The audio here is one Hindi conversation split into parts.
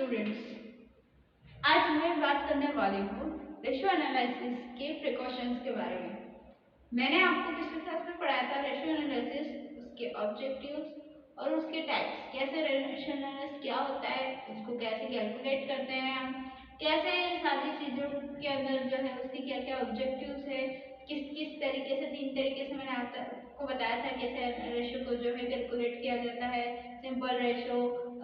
स्टूडेंट्स, आज मैं बात करने वाली हूँ रेशियो एनालिसिस के प्रिकॉशंस के बारे में। मैंने आपको पिछले क्लास में पढ़ाया था रेशियो एनालिसिस, उसके ऑब्जेक्टिव्स और उसके टाइप्स, कैसे रेशियो एनालिसिस क्या होता है, उसको कैसे कैलकुलेट करते हैं हम, कैसे सारी चीज़ों के अंदर जो है उसकी क्या क्या ऑब्जेक्टिव्स है, किस किस तरीके से 3 तरीके से मैंने आपको बताया था कैसे रेशियो को जो है कैलकुलेट किया जाता है। सिंपल रेशियो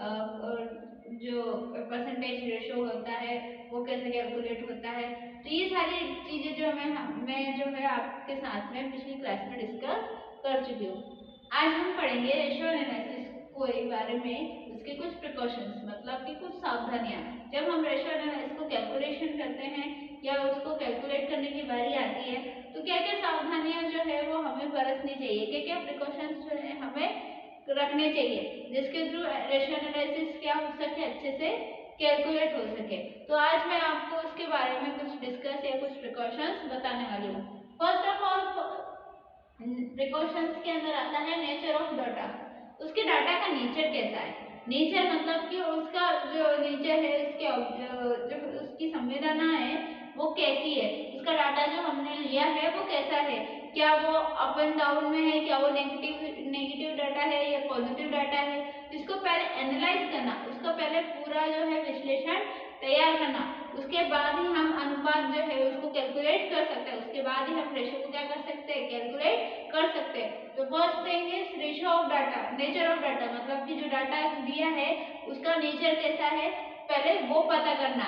और जो परसेंटेज रेशो होता है वो कैसे कैलकुलेट होता है। तो ये सारी चीज़ें जो मैं जो है आपके साथ में पिछली क्लास में डिस्कस कर चुकी हूँ। आज हम पढ़ेंगे रेशो एनालिसिस के बारे में, उसके कुछ प्रिकॉशंस मतलब कि कुछ सावधानियाँ। जब हम रेशो एनालिसिस को कैलकुलेशन करते हैं या उसको कैलकुलेट करने की बारी आती है तो क्या क्या सावधानियाँ जो है वो हमें बरतनी चाहिए, क्या क्या प्रिकॉशंस जो है हमें रखने चाहिए जिसके थ्रू रेशियो एनालिसिस क्या हो सके, अच्छे से कैलकुलेट हो सके। तो आज मैं आपको उसके बारे में कुछ डिस्कस या कुछ प्रिकॉशंस बताने वाली हूँ। फर्स्ट ऑफ ऑल प्रिकॉशंस के अंदर आता है नेचर ऑफ डाटा। उसके डाटा का नेचर कैसा है। नेचर मतलब कि उसका जो नेचर है, उसके जो उसकी संवेदना है वो कैसी है, उसका डाटा जो हमने लिया है वो कैसा है, क्या वो अप एंड डाउन में है, क्या वो नेगेटिव डाटा है या पॉजिटिव डाटा है। इसको पहले एनालाइज करना, उसका पहले पूरा जो है विश्लेषण तैयार करना, उसके बाद ही हम अनुपात जो है उसको कैलकुलेट कर सकते हैं, उसके बाद ही हम रेशियो को क्या कर सकते हैं, कैलकुलेट कर सकते हैं। तो first thing is ratio of data, nature of data मतलब कि जो डाटा दिया है उसका नेचर कैसा है पहले वो पता करना।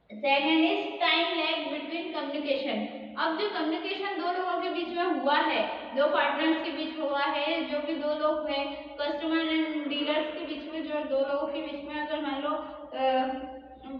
Second is time lag between communication. अब जो कम्युनिकेशन दो लोगों के बीच में हुआ है, दो पार्टनर्स के बीच हुआ है, जो भी दो लोग हैं कस्टमर एंड डीलर्स के बीच में, जो दो लोगों के बीच में अगर मान लो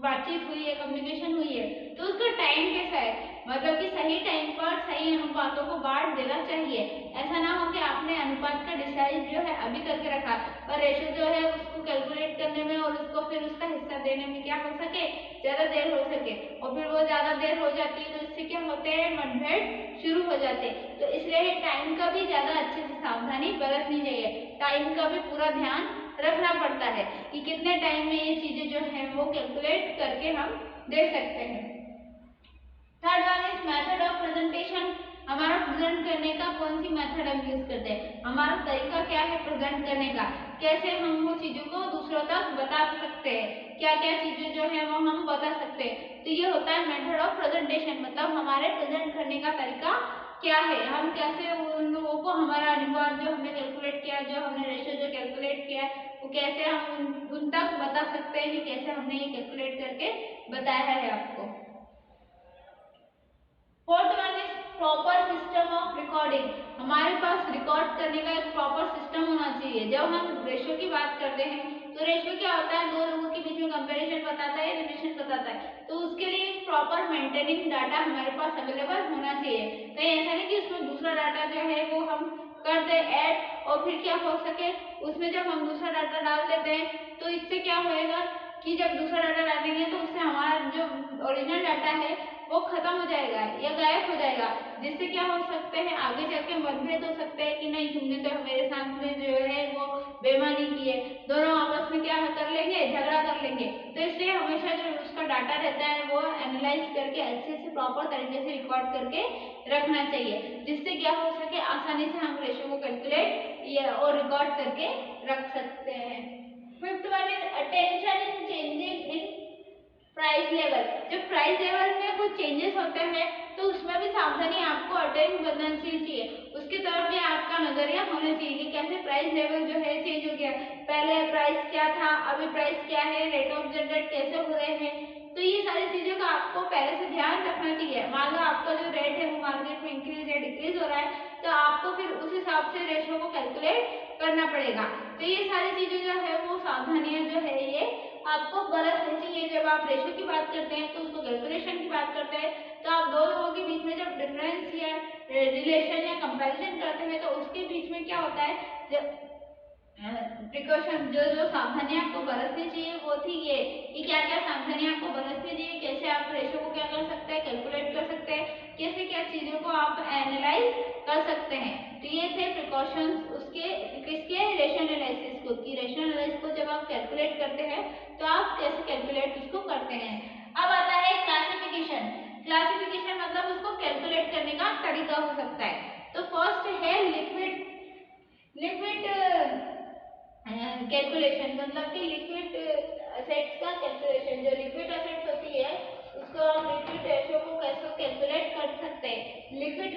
बातचीत हुई है, कम्युनिकेशन हुई है, तो उसका टाइम कैसा है, मतलब कि सही टाइम पर सही अनुपातों को बांट देना चाहिए। ऐसा ना हो कि आपने अनुपात का डिसाइड जो है अभी करके रखा पर रेशियो जो है उसको कैलकुलेट करने में और उसको फिर उसका हिस्सा देने में क्या हो सके, ज्यादा देर हो सके, और फिर वो ज्यादा देर हो जाती है तो इससे क्या होते हैं, मतभेद शुरू हो जाते हैं। तो इसलिए टाइम का भी ज्यादा अच्छे से सावधानी बरतनी चाहिए, टाइम का भी पूरा ध्यान रखना पड़ता है कि कितने टाइम में ये चीजें जो है वो कैलकुलेट करके हम दे सकते हैं। Third one is method of presentation. हमारा प्रेजेंट करने का कौन सी मेथड हम यूज करते हैं, हमारा तरीका क्या है प्रेजेंट करने का, कैसे हम वो चीजों को दूसरों तक बता सकते हैं, क्या क्या चीजें जो है वो हम बता सकते हैं। तो ये होता है मेथड ऑफ प्रेजेंटेशन, मतलब हमारे प्रेजेंट करने का तरीका क्या है, हम कैसे उन लोगों को हमारा अनुपात जो हमने कैलकुलेट किया, जो हमने रेशियो जो कैलकुलेट किया वो कैसे हम उन तक बता सकते हैं कि कैसे हमने ये कैलकुलेट करके बताया है आपको। Fourth one is proper system of recording. हमारे पास रिकॉर्ड करने का एक प्रॉपर सिस्टम होना चाहिए। जब हम रेशियो की बात करते हैं तो रेशियो क्या होता है, दो लोगों के बीच में कंपैरिजन बताता है, रिलेशन बताता है, तो उसके लिए प्रॉपर मेंटेनिंग डाटा हमारे पास अवेलेबल होना चाहिए। कहीं ऐसा नहीं कि उसमें दूसरा डाटा जो है वो हम कर दे ऐड और फिर क्या हो सके उसमें जब हम दूसरा डाटा डाल देते हैं तो इससे क्या होएगा कि जब दूसरा डाटा डालेंगे तो उससे हमारा जो ओरिजिनल डाटा है वो खत्म हो जाएगा या गायब हो जाएगा, जिससे क्या हो सकते हैं आगे जाके मतभेद हो सकते हैं कि नहीं तुमने तो मेरे सामने जो है वो बेईमानी की है, दोनों आपस में क्या कर लेंगे, झगड़ा कर लेंगे। तो इसलिए हमेशा जो उसका डाटा रहता है वो एनालाइज करके अच्छे से प्रॉपर तरीके से रिकॉर्ड करके रखना चाहिए, जिससे क्या हो सके आसानी से हम रेशियो को कैलकुलेट और रिकॉर्ड करके रख सकते हैं। Fifth one is attention in changing in price level. जब प्राइस लेवल में कुछ चेंजेस होते हैं तो उसमें भी सावधानी आपको अटेंड करना चाहिए, उसकी तरफ भी आपका नजरिया होना चाहिए कि कैसे प्राइस लेवल जो है चेंज हो गया, पहले प्राइस क्या था अभी प्राइस क्या है, रेट ऑफ जनरेट कैसे हो रहे हैं। तो ये सारी चीजों का आपको पहले से ध्यान रखना चाहिए। मान लो आपका जो रेट है वो मार्केट में इंक्रीज या डिक्रीज हो रहा है तो आपको फिर उस हिसाब से रेशियो को कैलकुलेट करना पड़ेगा। तो ये सारी चीजें जो है वो सावधानियां जो है ये आपको बरतनी चाहिए। जब आप रेशियो की बात करते हैं तो उसको कैलकुलेशन की बात करते हैं तो आप दो लोगों के बीच में जब डिफरेंस या रिलेशन या कंपैरिजन करते हैं तो उसके बीच में क्या होता है, जब प्रिकॉशन जो जो सावधानियां आपको बरतनी चाहिए वो थी ये कि क्या क्या सावधानियां आपको बरतनी चाहिए, कैसे आप रेशियो को क्या कर सकते हैं, कैलकुलेट कर सकते हैं, कैसे क्या चीजों को आप एनालाइज कर सकते हैं। तो ये थे प्रिकॉशंस उसके किसके, रेशियो एनालिसिस को कि रेशो एनालिसिस को जब आप कैलकुलेट करते हैं तो आप कैसे कैलकुलेट उसको करते हैं। अब आता है क्लासिफिकेशन। क्लासिफिकेशन मतलब उसको कैलकुलेट करने का तरीका हो सकता है। तो फर्स्ट है लिक्विड कैलकुलेशन, मतलब कि लिक्विड असेट्स का कैलकुलेशन। जो लिक्विड असेट्स होती है उसको आप लिक्विड रेशो को कैसे कैलकुलेट कर सकते हैं। लिक्विड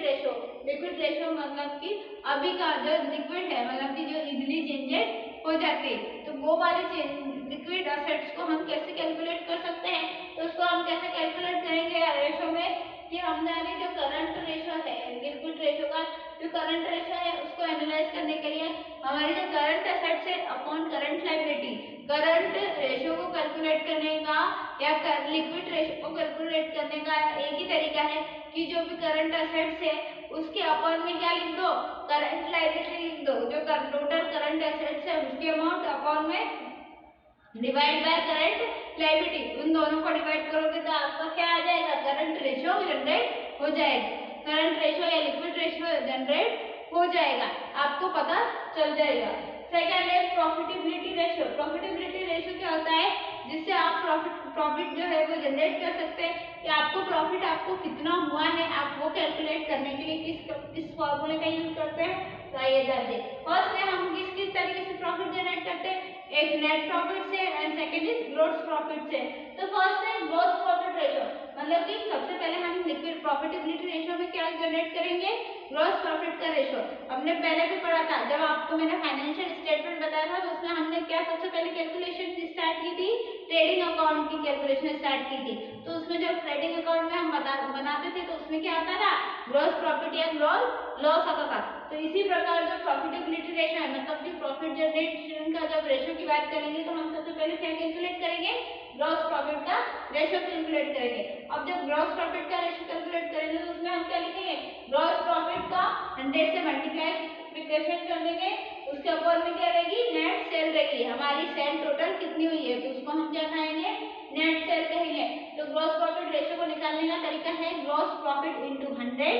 रेशो मतलब कि अभी का जो लिक्विड है, मतलब कि जो इजीली चेंजेस हो जाते हैं, तो वो वाले लिक्विड असेट्स को हम कैसे कैलकुलेट कर सकते हैं। तो उसको हम कैसे कैलकुलेट करेंगे रेशो में कि हमारे जो करंट रेशो है लिक्विड रेशो का, जो करंट रेशो है उसको एनालाइज करने के लिए हमारी जो करंट एसेट्स है upon current liability, current ratio को कैलकुलेट करने का या लिक्विड रेशो को कैलकुलेट करने का एक ही तरीका है कि जो भी करंट एसेट्स है उसके अपॉन में क्या लिख दो, करंट लायबिलिटी लिख दो। जो टोटल करंट एसेट्स है उसके अमाउंट अपॉन में डिवाइड बाय करंट लायबिलिटी, उन दोनों को डिवाइड करोगे तो आपका क्या आ जाएगा, करंट रेशो जनरेट हो जाएगा। करंट रेशो या लिक्विड रेशो जनरेट हो जाएगा, आपको पता चल जाएगा। सेकंड है प्रॉफिटेबिलिटी रेशो। प्रॉफिटेबिलिटी रेशो क्या होता है, जिससे आप प्रॉफिट जो है वो जनरेट कर सकते हैं कि आपको प्रॉफिट आपको कितना हुआ है, आप वो कैलकुलेट करने के लिए किस फॉर्मूले का यूज करते हैं। तो आइए जानते हैं। फर्स्ट है हम किस तरीके से प्रॉफिट जनरेट करते हैं, एक नेट प्रॉफिट से and second is gross profit से। तो फर्स्ट है ग्रॉस प्रॉफिट रेशो, मतलब कि सबसे पहले हम लिक्विड प्रॉफिटेबिलिटी रेशो में क्या जनरेट करेंगे, ग्रॉस प्रॉफिट का रेशो। हमने पहले भी पढ़ा था, जब आपको मैंने फाइनेंशियल स्टेटमेंट बताया था तो उसमें हमने क्या सबसे पहले कैलकुलेशन स्टार्ट की थी, ट्रेडिंग अकाउंट की कैलकुलेशन स्टार्ट की थी। तो उसमें जब ट्रेडिंग अकाउंट में हम बनाते थे तो उसमें क्या आता था, ग्रॉस प्रॉफिट या ग्रॉस लॉस आता था। तो इसी प्रकार जो प्रॉफिटेबिलिटी रेशो है, मतलब कि प्रॉफिट जनरेशन का जब रेशो की बात करेंगे तो हम सबसे पहले क्या कैलकुलेट करेंगे, ग्रॉस प्रॉफिट का रेशो कैलकुलेट करेंगे। अब जब ग्रॉस प्रॉफिट का रेशो कैलकुलेट करेंगे तो उसमें हम क्या लिखेंगे, ग्रॉस प्रॉफिट का 100 से मल्टीप्लिकेशन कर देंगे, उसके ऊपर में क्या रहेगी, नेट सेल रहेगी, हमारी सेल टोटल कितनी हुई है तो उसको हम क्या कहेंगे, नेट सेल कहेंगे। तो ग्रॉस प्रॉफिट रेशो को निकालने का तरीका है ग्रॉस प्रॉफिट इनटू 100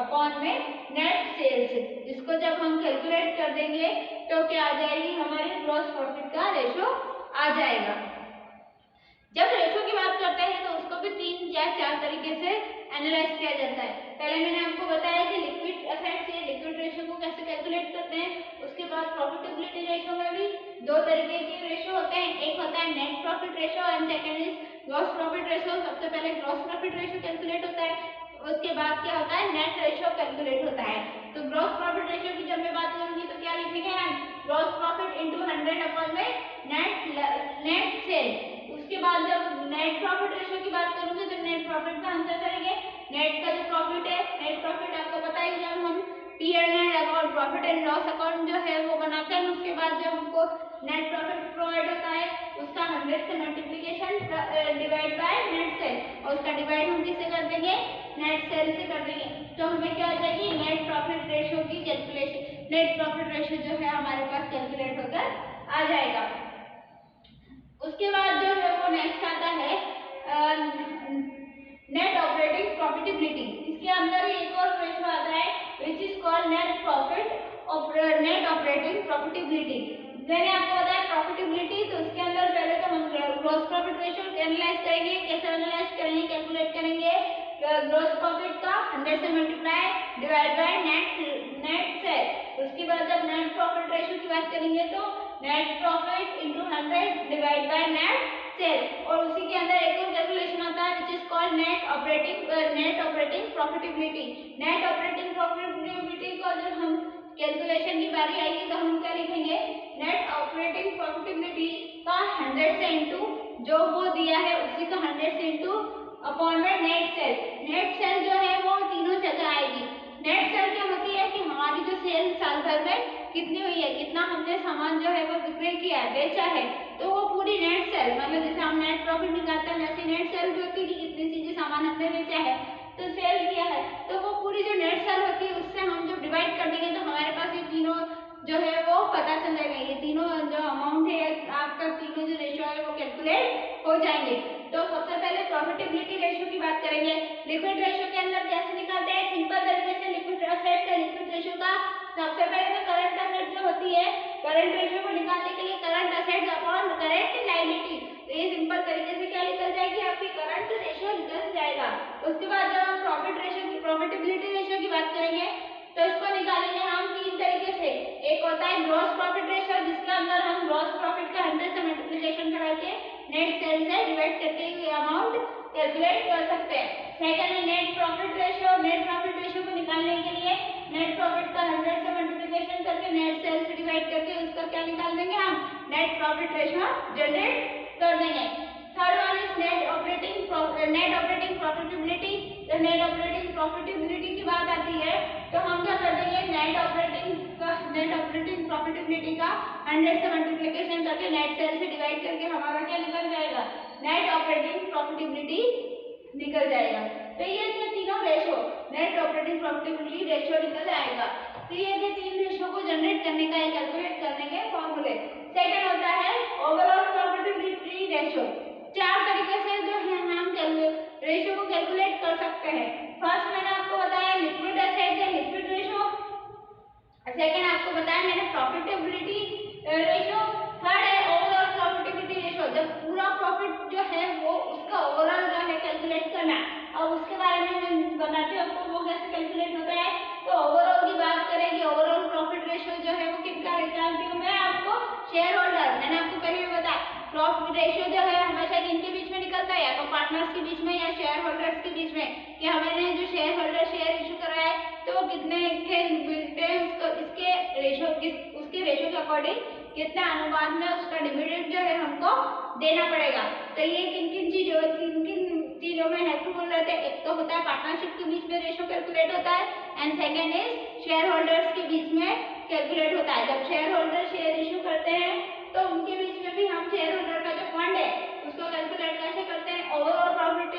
अपॉन में नेट सेल्स। इसको जब हम कैलकुलेट कर देंगे तो क्या आ जाएगी, हमारी ग्रॉस प्रॉफिट का रेशो आ जाएगा। जब रेशो की बात करते हैं तो उसको भी 3 या 4 तरीके से एनालाइज किया जाता है। पहले मैंने आपको बताया कि लिक्विड असेट्स या लिक्विड रेशो को कैसे कैलकुलेट करते हैं। उसके बाद प्रॉफिटेबिलिटी रेशो में भी 2 तरीके के रेशो होते हैं, एक होता है net profit ratio and second is gross profit ratio. सबसे पहले ग्रॉस प्रॉफिट रेशो कैलकुलेट होता है, उसके बाद क्या होता है, नेट रेशो कैलकुलेट होता है। तो ग्रॉस प्रॉफिट रेशो की जब मैं बात करूंगी तो क्या लिखेंगे हम, ग्रॉस प्रॉफिट इनटू 100 अपॉन में नेट सेल। उसके बाद जब नेट प्रॉफिट रेशो की बात करूंगी तो नेट प्रॉफिट में हम क्या करेंगे, नेट का जो प्रॉफिट है, नेट प्रॉफिट आपको पता है जब हम P&L account, profit and loss account जो है वो बनाते हैं, उसके बाद जब हमको नेट प्रॉफिट प्रोवाइड होता है उसका 100 से multiplication divide by net cell, और उसका डिवाइड हम किससे कर देंगे, नेट सेल से कर देंगे। तो हमें क्या आ जाएगी, नेट प्रॉफिट रेशो की कैलकुलेशन, नेट प्रॉफिट रेशो जो है हमारे पास कैलकुलेट होकर आ जाएगा। उसके बाद जो है वो नेक्स्ट आता है नेट ऑपरेटिंग प्रॉफिटेबिलिटी। इसके अंदर एक और रेशो आता है which is called net operating profitability. मैंने आपको बताया प्रॉफिटेबिलिटी, तो उसके अंदर पहले तो हम ग्रॉस प्रॉफिट रेशो एनालाइज करेंगे। कैसे एनालाइज करेंगे, कैलकुलेट करेंगे ग्रॉस प्रॉफिट का 100 से multiply divide by net cell. उसके बाद जब नेट प्रॉफिट रेशो की बात करेंगे तो net profit into 100 divide by net cell, और उसी के अंदर एक और कैलकुलेशन आता है which is called net operating profitability. Net operating profitability को जब हम कैलकुलेशन की बारी आएगी तो हम क्या लिखेंगे, नेट ऑपरेटिंग प्रॉफिटेबिलिटी का 100 से इनटू जो वो दिया है उसी का 100 से इनटू अपॉन में नेट सेल। नेट सेल जो है वो तीनों जगह आएगी। नेट सेल क्या होती है कि हमारी जो सेल साल भर में कितनी हुई है, कितना हमने सामान जो है वो विक्रय किया है, बेचा है, तो वो पूरी नेट सेल, मतलब जैसे हम नेट प्रॉफिट निकालते हैं वैसे नेट सेल भी होती है कि कितनी चीजें सामान हमने बेचा है तो सेल किया है, तो वो पूरी जो नेट सेल होती है उससे हम जब डिवाइड कर देंगे तो हमारे पास ये तीनों जो है वो पता चल जाएगा। ये तीनों जो अमाउंट है आपका, तीनों जो रेशो है वो कैलकुलेट हो जाएंगे। तो सबसे पहले प्रॉफिटेबिलिटी रेशियो की बात करेंगे। लिक्विड रेशियो के अंदर कैसे निकालते हैं, सिंपल तरीके से लिक्विड एसेट से लिक्विड रेशियो का सबसे पहले तो करंट एसेट जो होती है, करंट रेशियो को निकालने के लिए current assets upon current liability, तो ये सिंपल तरीके से क्या निकल जाएगी, आपकी करंट रेशियो निकल जाएगा। उसके बाद जब हम प्रॉफिट रेशियो की प्रॉफिटेबिलिटी रेशियो की बात करेंगे तो इसको निकालेंगे हम तीन तरीके से। एक होता है ग्रॉस प्रॉफिट रेशियो, जिसके अंदर हम ग्रॉस प्रॉफिट का 100 से मल्टीप्लिकेशन करा के नेट सेल से डिवाइड करके ये अमाउंट कैलकुलेट कर सकते हैं। सेकंड है net profit ratio. Net profit ratio को निकालने के लिए नेट प्रॉफिट का 100 से मल्टीप्लिकेशन करके नेट सेल से डिवाइड करके उसका क्या निकाल देंगे हम, नेट प्रॉफिट रेशियो जनरेट कर देंगे। Third one is net operating profitability. जब नेट ऑपरेटिंग प्रॉफिटेबिलिटी की बात आती है तो हम क्या कर देंगे, नेट ऑपरेटिंग प्रॉफिटेबिलिटी का 100 से मल्टीप्लिकेशन करके नेट सेल से डिवाइड करके हमारा क्या निकल जाएगा, नेट ऑपरेटिंग प्रॉफिटेबिलिटी निकल जाएगा। तो ये थे तीनों ratio, net operating profitability ratio निकल आएगा। तो ये थे तीन रेशो को जनरेट करने का या कैलकुलेट करने के फॉर्मूले। सेकंड होता है ओवरऑल प्रॉफिटेबिलिटी रेशियो। चार तरीके से जो है हम रेशियो को कैलकुलेट कर सकते हैं। फर्स्ट मैंने आपको बताया लिक्विड एसेट्स या लिक्विड रेशियो, सेकंड आपको बताया मैंने प्रॉफिटेबिलिटी रेशियो, थर्ड है ओवरऑल प्रॉफिटेबिलिटी रेशियो, जब पूरा प्रॉफिट जो है वो उसका ओवरऑल जो है कैलकुलेट करना। अब उसके बारे में मैं बताती हूँ आपको वो कैसे कैलकुलेट होता है। तो ओवरऑल की बात करेंगे, ओवरऑल प्रॉफिट रेशियो जो है वो कितना निकालती हूँ मैं, आपको शेयर होल्डर, मैंने आपको पहले भी बताया प्रॉफिट रेशियो जो है हमेशा किनके बीच में निकलता है, या तो पार्टनर्स के बीच में या शेयर होल्डर्स के बीच में, कि हमने जो शेयर होल्डर शेयर इशू करा है तो वो कितने के मिलते हैं, इसके रेशियो उसके रेशियो के अकॉर्डिंग कितना अनुपात में उसका डिविडेंड जो है हमको देना पड़ेगा। तो ये किन किन चीजों में हेल्पफुल रहते हैं। एक तो होता है पार्टनरशिप के बीच में रेशियो कैलकुलेट होता है, and second is share holders के बीच में कैलकुलेट होता है। जब शेयर होल्डर शेयर इशू करते हैं तो उनके बीच में भी हम शेयर होल्डर का जो फंड है उसको कैलकुलेट कैसे करते हैं, ओवरऑल प्रॉफिट,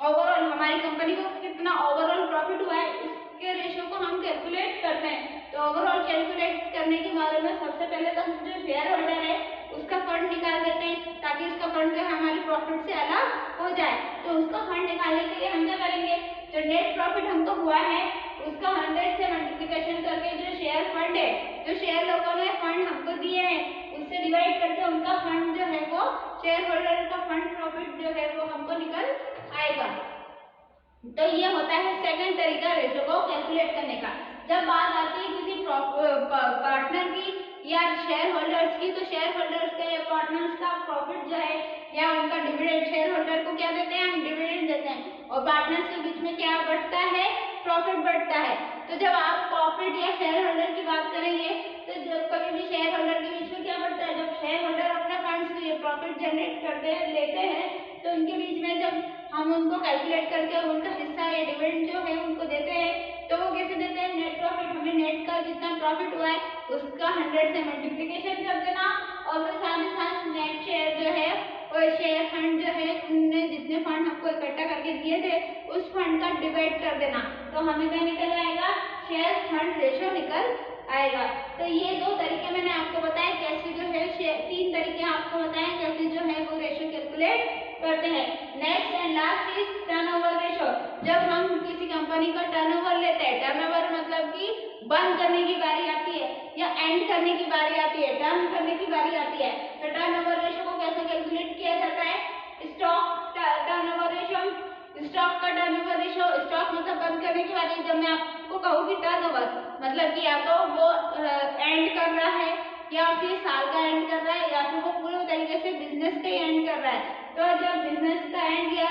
ओवरऑल हमारी कंपनी को कितना ओवरऑल प्रॉफिट हुआ है उसके रेशियो को हम कैलकुलेट करते हैं। तो ओवरऑल कैलकुलेट करने के बारे में सबसे पहले तो हम जो शेयर होल्डर है उसका फंड निकाल देते हैं ताकि उसका फंड जो हमारी प्रॉफिट से अलग हो जाए। तो उसका फंड निकालने के लिए हम क्या करेंगे, जो नेट प्रॉफिट हमको हुआ है उसका 100 से मल्टीप्लिकेशन करके जो शेयर फंड है, जो शेयर लोगों ने फंड हमको दिए हैं उससे डिवाइड करके उनका फंड जो है वो शेयर होल्डर का फंड प्रॉफिट जो है वो हमको निकल आएगा। तो ये होता है सेकंड तरीका रेशियो को कैलकुलेट करने का। जब बात आती है किसी पार्टनर की या शेयर होल्डर्स की, तो शेयर होल्डर्स का या पार्टनर्स का प्रॉफिट जो है या उनका डिविडेंड, शेयर होल्डर को क्या देते हैं, हम डिविडेंड देते हैं, और पार्टनर्स के बीच में क्या बढ़ता है, प्रॉफिट बढ़ता है। तो जब आप प्रॉफिट या शेयर होल्डर की बात करेंगे तो जब कभी भी शेयर होल्डर के बीच में क्या बढ़ता है, जब शेयर होल्डर अपना फंड्स से प्रॉफिट जनरेट करते हैं लेते हैं तो उनके बीच में जब हम उनको कैलकुलेट करके उनका हिस्सा या डिविडेंड जो है उनको देते हैं तो वो कैसे देते हैं, नेट प्रॉफिट, हमें नेट का जितना प्रॉफिट हुआ है उसका 100 से मल्टीप्लिकेशन कर देना, और फिर साथ ही साथ नेट शेयर जो है और शेयर फंड जो है उनने जितने फंड आपको इकट्ठा करके दिए थे उस फंड का डिवाइड कर देना। तो हमें क्या निकल आएगा, शेयर फंड रेशियो निकल आएगा। तो ये दो तरीके मैंने आपको बताए कैसे जो है, तीन तरीके आपको बताए कैसे जो है वो रेशियो कैलकुलेट करते हैं। Next and last is turnover ratio. जब हम किसी कंपनी का टर्नओवर लेते हैं, टर्नओवर मतलब कि बंद करने की बारी आती है या एंड करने की बारी आती है, टर्न करने की बारी आती है, तो टर्नओवर रेशियो को कैसे कैलकुलेट किया जाता है, स्टॉक टर्नओवर रेशियो, स्टॉक का टर्नओवर रेशियो, स्टॉक मतलब बंद करने की बारी। जब मैं आपको कहूँ कि टर्नओवर मतलब कि या तो वो एंड कर रहा है या फिर साल का एंड कर रहा है या फिर वो पूरे तरीके से बिजनेस का एंड कर रहा है। तो जब बिजनेस का एंड या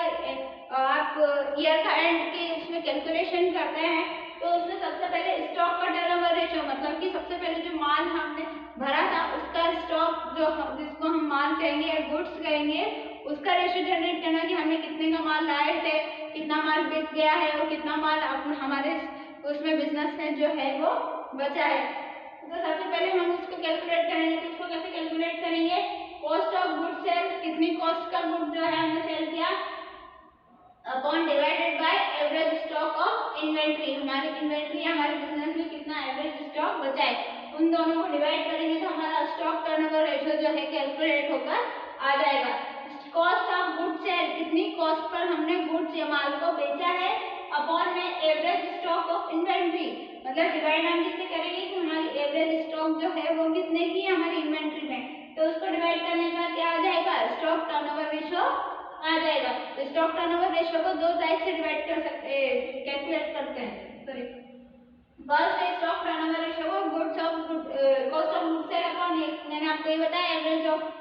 आप ईयर का एंड के उसमें कैलकुलेशन करते हैं तो उसमें सबसे पहले स्टॉक का टर्नओवर रेशियो मतलब कि सबसे पहले जो माल हमने भरा था उसका स्टॉक जो जिसको हम माल कहेंगे या गुड्स कहेंगे उसका रेशियो जनरेट करना कि हमने कितने का माल लाए थे, कितना माल बिक गया है और कितना माल हमारे उसमें बिजनेस में जो है वो बचा है। तो सबसे पहले हम उसको कैलकुलेट करेंगे। तो उसको कैसे कैलकुलेट करेंगे, कॉस्ट ऑफ गुड सेल, कितनी कॉस्ट का गुड जो है हमने सेल किया upon divided by average stock of inventory, हमारी इन्वेंट्री हमारे बिजनेस में कितना एवरेज स्टॉक बचा है, उन दोनों को डिवाइड करेंगे तो हमारा स्टॉक टर्नओवर रेशियो जो है कैलकुलेट होकर आ जाएगा। कॉस्ट ऑफ गुड सेल, कितनी कॉस्ट पर हमने गुड्स या माल को बेचा है, अपॉन में एवरेज स्टॉक ऑफ इन्वेंट्री, मतलब डिवाइड हम किससे करेंगे कि हमारी एवरेज स्टॉक जो है वो कितने की है हमारी इन्वेंट्री में, तो उसको डिवाइड करने का क्या आ जाएगा, स्टॉक टर्नओवर रेशियो आ जाएगा। तो स्टॉक टर्नओवर रेशियो को दो टाइप से डिवाइड कर सकते हैं, कैलकुलेट करते हैं, सॉरी। फर्स्ट है स्टॉक टर्नओवर रेशियो को goods of cost of goods sale upon, मैंने आपको ये बताया average of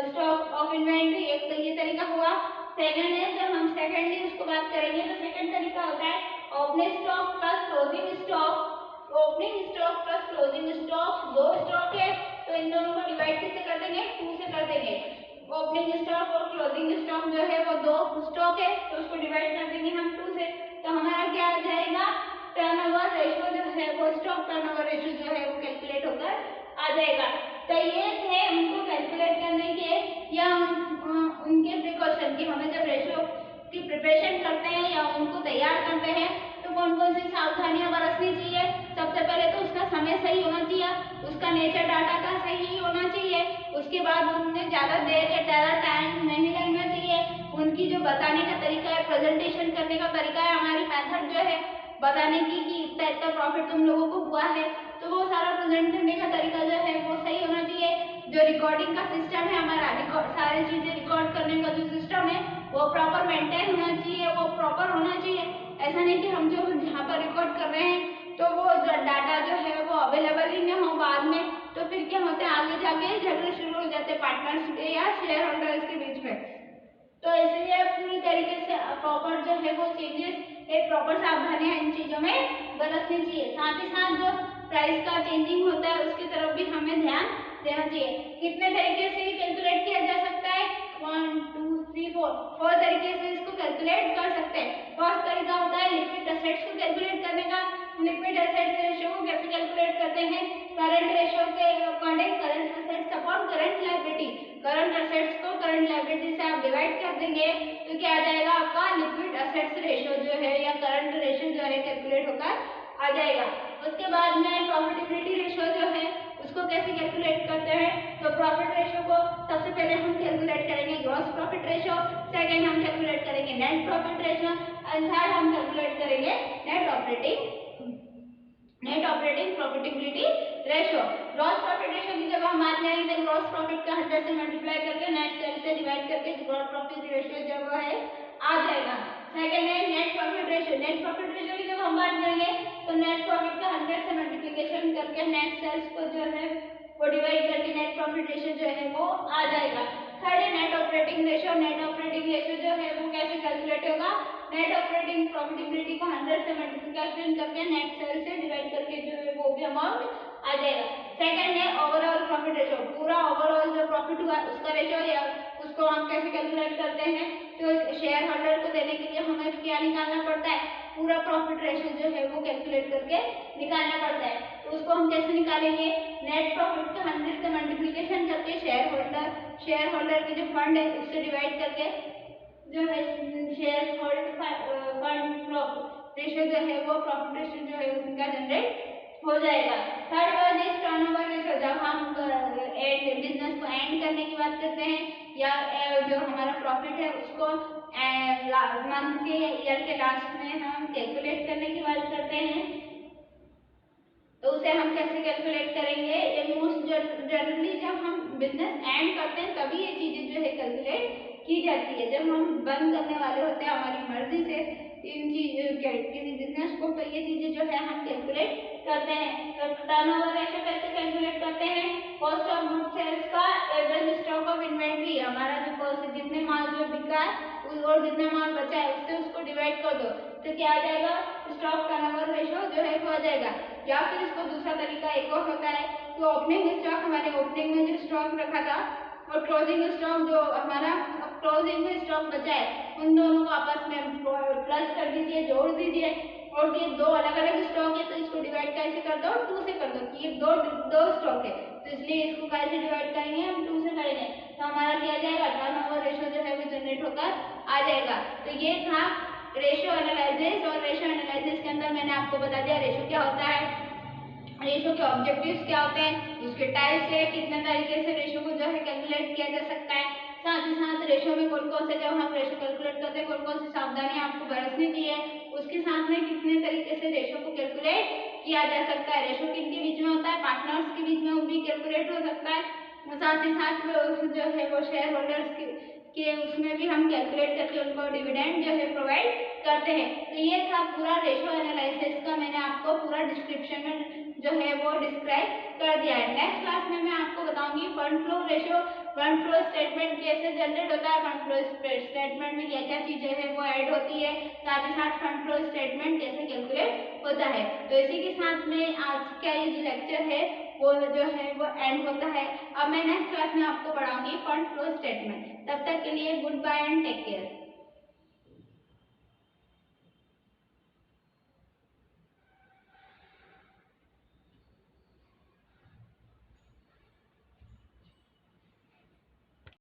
stock of inventory, एक तो ये तरीका हुआ। सेकंड है जब हम सेकंडली उसको बात करेंगे तो सेकंड तरीका होता है opening stock plus closing stock. Opening stock plus closing stock, दो स्टॉक है तो इन दोनों को डिवाइड किससे कर देंगे, 2 से कर देंगे। ओपनिंग स्टॉक और क्लोजिंग स्टॉक जो है वो दो स्टॉक है तो उसको डिवाइड कर देंगे हम 2 से, तो हमारा क्या आ जाएगा, टर्नओवर रेशियो जो है वो स्टॉक टर्नओवर रेशियो जो है वो कैलकुलेट होकर आ जाएगा। तो ये थे उनको कैलकुलेट करने के या उनके प्रिकॉशन कि हमें जब रेशियो की प्रिपरेशन करते हैं या उनको तैयार करते हैं तो कौन कौन सी सावधानियां बरतनी चाहिए। सबसे पहले तो उसका समय सही होना चाहिए, उसका नेचर डाटा का सही होना चाहिए, उसके बाद उनमें ज़्यादा देर या ज़्यादा टाइम नहीं लगना चाहिए, उनकी जो बताने का तरीका है, प्रेजेंटेशन करने का तरीका है, हमारी मेथड जो है बताने की कि इतना इतना प्रॉफिट तुम लोगों को हुआ है, तो वो सारा प्रेजेंट करने का तरीका जो है वो सही होना चाहिए। जो रिकॉर्डिंग का सिस्टम है हमारा, सारी चीज़ें रिकॉर्ड करने का जो सिस्टम है वो प्रॉपर मेंटेन होना चाहिए, वो प्रॉपर होना चाहिए। ऐसा नहीं कि हम जो जहाँ पर रिकॉर्ड कर रहे हैं तो वो जो डाटा जो है वो अवेलेबल ही ना हो बाद में, तो फिर क्या होता है आगे जाके झगड़े शुरू हो जाते हैं पार्टनर्स या शेयर होल्डर्स के बीच में। तो इसलिए पूरी तरीके से प्रॉपर जो है वो चेंजेस एक प्रॉपर सावधानियां इन चीज़ों में बरतनी चाहिए। साथ ही साथ जो प्राइस का चेंजिंग होता है उसकी तरफ भी हमें ध्यान देना चाहिए। कितने तरीके से कैलकुलेट किया जा सकता है, 1 2 3 4 तरीके से इसको कैलकुलेट कर सकते हैं। फर्स्ट तरीका होता है लिक्विड एसेट्स को कैलकुलेट करने का। लिक्विड एसेट्स रेशियो को कैसे कैलकुलेट करते हैं, करंट रेशियो के according current assets upon current liability. Current assets को करंट लायबिलिटी से आप डिवाइड कर देंगे तो क्या आ जाएगा आपका लिक्विड एसेट्स रेशियो जो है या करंट रेशियो जो है कैलकुलेट होकर आ जाएगा। उसके बाद में प्रॉफिटेबिलिटी रेशियो जो है उसको कैसे कैलकुलेट करते हैं, तो प्रॉफिट रेशियो को सबसे पहले हम कैलकुलेट करेंगे ग्रॉस प्रॉफिट रेशियो, सेकंड हम कैलकुलेट करेंगे net profit ratio and third हम कैलकुलेट करेंगे net operating profitability ratio. Gross profit ratio की जब हम बात करेंगे तो ग्रॉस प्रॉफिट का 100 से मल्टीप्लाई करके नेट सेल से डिवाइड करके ग्रॉस प्रॉफिट रेशियो जब है आ जाएगा। सेकंड है net profit ratio. Net profit ratio की जब हम बात करेंगे तो नेट प्रॉफिट का 100 से मल्टीप्लिकेशन करके नेट सेल्स को जो है वो डिवाइड करके नेट प्रॉफिट रेशियो जो है वो आ जाएगा। थर्ड है net operating ratio. Net operating ratio जो है वो कैसे कैलकुलेट होगा, नेट ऑपरेटिंग प्रॉफिटेबिलिटी को 100 से मल्टीप्लिकेशन करके नेट सेल से डिवाइड करके जो है वो भी अमाउंट आ जाएगा। सेकंड है ओवरऑल प्रॉफिट रेशियो। पूरा ओवरऑल जो प्रॉफिट हुआ उसका रेशियो या उसको हम कैसे कैलकुलेट करते हैं, तो शेयर होल्डर को देने के लिए हमें क्या निकालना पड़ता है, पूरा प्रॉफिट रेशियो जो है वो कैलकुलेट करके निकालना पड़ता है। तो उसको हम कैसे निकालेंगे, नेट प्रॉफिट का 100 से मल्टीप्लिकेशन करके शेयर होल्डर के जो फंड है उससे डिवाइड करके जो है शेयर होल्ड फंड रेशियो जो है वो प्रॉफिट रेशियो जो है उसका जनरेट हो जाएगा। Third one is turnover ratio. जब हम बिजनेस को एंड करने की बात करते हैं या जो हमारा प्रॉफिट है उसको मंथ के या ईयर के लास्ट में हम कैलकुलेट करने की बात करते हैं तो उसे हम कैसे कैलकुलेट करेंगे, ये मोस्ट जनरली जब हम बिजनेस एंड करते हैं तभी ये चीज़ें जो है कैलकुलेट की जाती है। जब हम बंद करने वाले होते हैं हमारी मर्जी से इन किसी बिजनेस को तो ये चीज़ें जो है हम कैलकुलेट करते हैं। तो टर्नओवर रेशियो कैसे कैलकुलेट करते हैं, कॉस्ट ऑफ गुड सेल्स का एवरेज स्टॉक ऑफ इन्वेंट्री, हमारा जो कॉस्ट जितने माल जो बिका है और जितने माल बचा है उससे उसको डिवाइड कर दो तो क्या आ जाएगा, स्टॉक टर्नओवर रेशियो जो है वो आ जाएगा। या फिर इसको दूसरा तरीका एक और होता है कि ओपनिंग स्टॉक, हमारे ओपनिंग में जो स्टॉक रखा था और क्लोजिंग स्टॉक जो हमारा क्लोजिंग में स्टॉक बचा है उन दोनों को आपस में प्लस कर दीजिए, जोड़ दीजिए और ये दो अलग अलग स्टॉक है तो इसको डिवाइड कैसे कर दो, 2 से कर दो कि ये दो स्टॉक है तो इसलिए इसको कैसे डिवाइड करेंगे, हम 2 से करेंगे तो हमारा क्या जाएगा, टर्नओवर रेशियो जो है वो जनरेट होकर आ जाएगा। तो ये था रेशियो एनालिसिस और रेशियो एनालिसिस के अंदर मैंने आपको बता दिया रेशियो क्या होता है, रेशियो के ऑब्जेक्टिव्स क्या होते हैं, उसके टाइप्स है, कितने तरीके से रेशियो को जो है कैलकुलेट किया जा सकता है, साथ ही साथ रेशो में कौन कौन से, जब हम रेशो कैलकुलेट करते हैं कौन कौन सी सावधानी आपको बरतनी चाहिए, उसके साथ में कितने तरीके से रेशो को कैलकुलेट किया जा सकता है, रेशो किनके बीच में होता है, पार्टनर्स के बीच में भी कैलकुलेट हो सकता है, साथ ही साथ जो है वो शेयर होल्डर्स के उसमें भी हम कैलकुलेट करके उनको डिविडेंड जो है प्रोवाइड करते हैं। तो ये था पूरा रेशो एनालिसिस का, मैंने आपको पूरा डिस्क्रिप्शन में जो है वो डिस्क्राइब कर दिया है। नेक्स्ट क्लास में मैं आपको बताऊंगी fund flow ratio, fund flow statement कैसे जनरेट होता है, फंड फ्लो स्टेटमेंट में क्या क्या चीजें हैं वो ऐड होती है, साथ ही साथ फंड फ्लो स्टेटमेंट कैसे कैलकुलेट होता है। तो इसी के साथ में आज का ये जो लेक्चर है वो जो है वो एंड होता है। अब मैं नेक्स्ट क्लास में आपको पढ़ाऊंगी फंड फ्लो स्टेटमेंट। तब तक के लिए goodbye and take care.